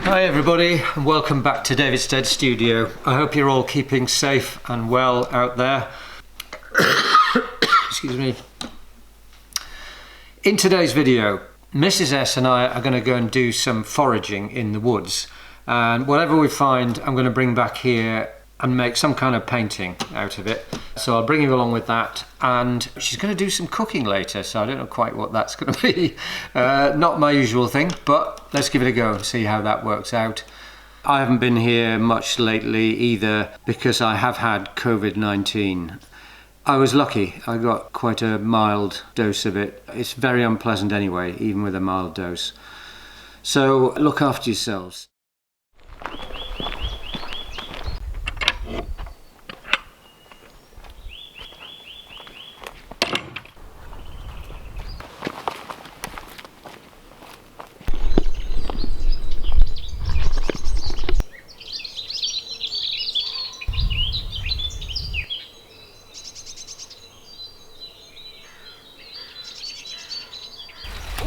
Hi everybody, and welcome back to David Stead Studio. I hope you're all keeping safe and well out there. Excuse me. In today's video, Mrs. S and I are going to go and do some foraging in the woods, and whatever we find I'm going to bring back here and make some kind of painting out of it. So I'll bring you along with that, and she's going to do some cooking later, so I don't know quite what that's going to be. Not my usual thing, but let's give it a go and see how that works out. I haven't been here much lately either because I have had COVID-19. I was lucky, I got quite a mild dose of it. It's very unpleasant anyway, even with a mild dose. So look after yourselves.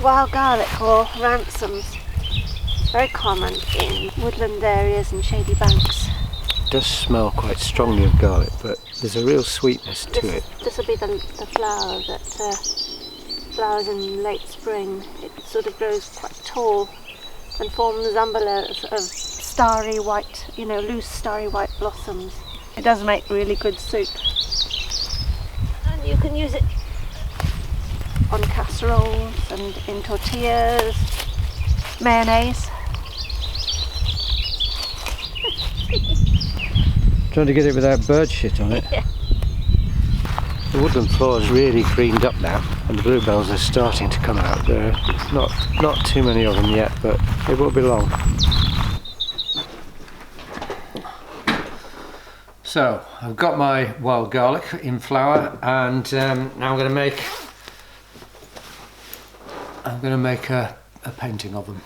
Wild garlic or ransoms, very common in woodland areas and shady banks. It does smell quite strongly of garlic, but there's a real sweetness to it. This will be the flower that flowers in late spring. It sort of grows quite tall and forms umbrellas of starry white, loose starry white blossoms. It does make really good soup. And you can use it on casseroles and in tortillas, mayonnaise. Trying to get it without bird shit on it. Yeah. The woodland floor is really greened up now, and the bluebells are starting to come out. There are not too many of them yet, but it won't be long. So I've got my wild garlic in flower, and now I'm going to make a painting of them.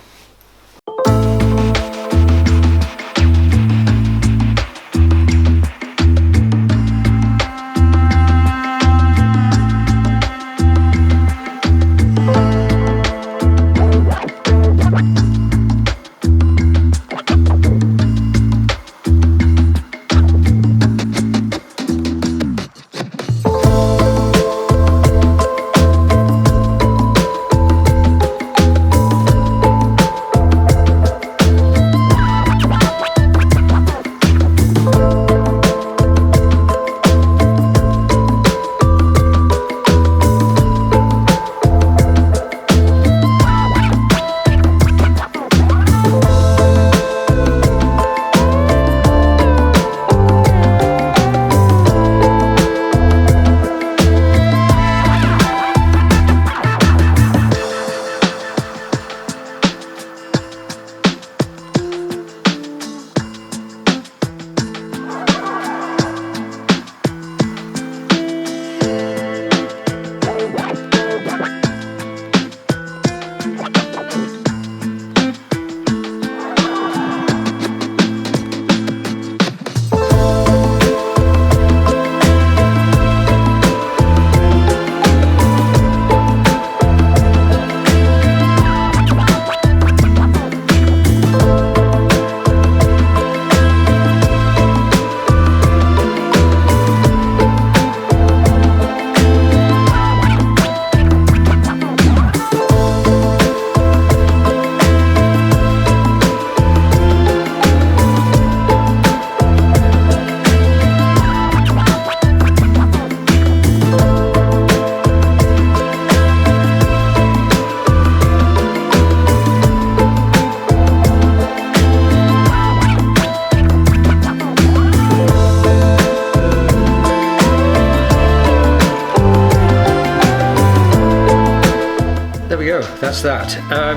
That's that. I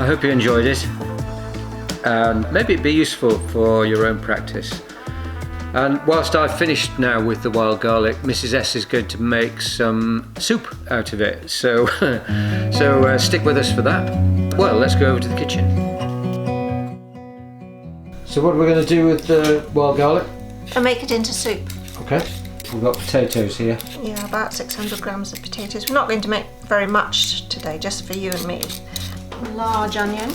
hope you enjoyed it, and maybe it'd be useful for your own practice. And whilst I've finished now with the wild garlic, Mrs. S is going to make some soup out of it, so stick with us for that. Well, let's go over to the kitchen. So what are we going to do with the wild garlic? And make it into soup. Okay. We've got potatoes here. Yeah, about 600 grams of potatoes. We're not going to make very much today, just for you and me. A large onion,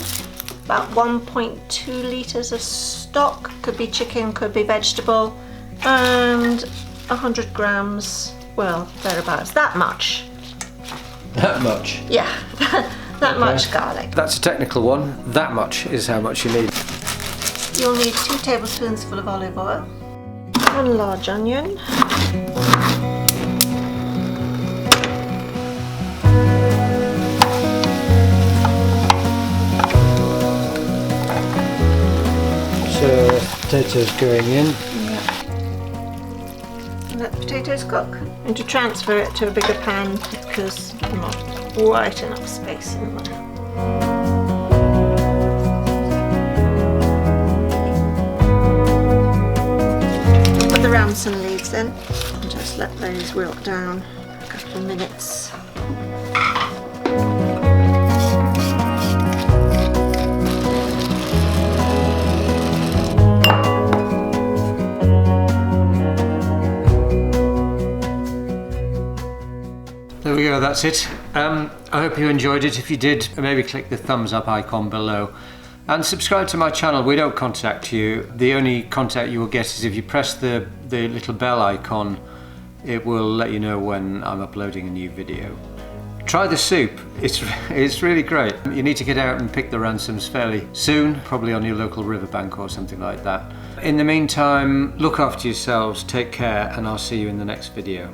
about 1.2 litres of stock, could be chicken, could be vegetable, and 100 grams, well, thereabouts, that much. That much? Yeah, that much garlic. That's a technical one. That much is how much you need. You'll need 2 tablespoons of olive oil, 1 large onion, So potatoes going in. yeah. And let the potatoes cook. And to transfer it to a bigger pan because not quite enough space in there. Put the ramson leaves in and just let those wilt down for a couple of minutes. There we go, that's it. I hope you enjoyed it. If you did, maybe click the thumbs up icon below and subscribe to my channel. We don't contact you. The only contact you will get is if you press the little bell icon. It will let you know when I'm uploading a new video. Try the soup, it's really great. You need to get out and pick the ransoms fairly soon, probably on your local riverbank or something like that. In the meantime, look after yourselves, take care, and I'll see you in the next video.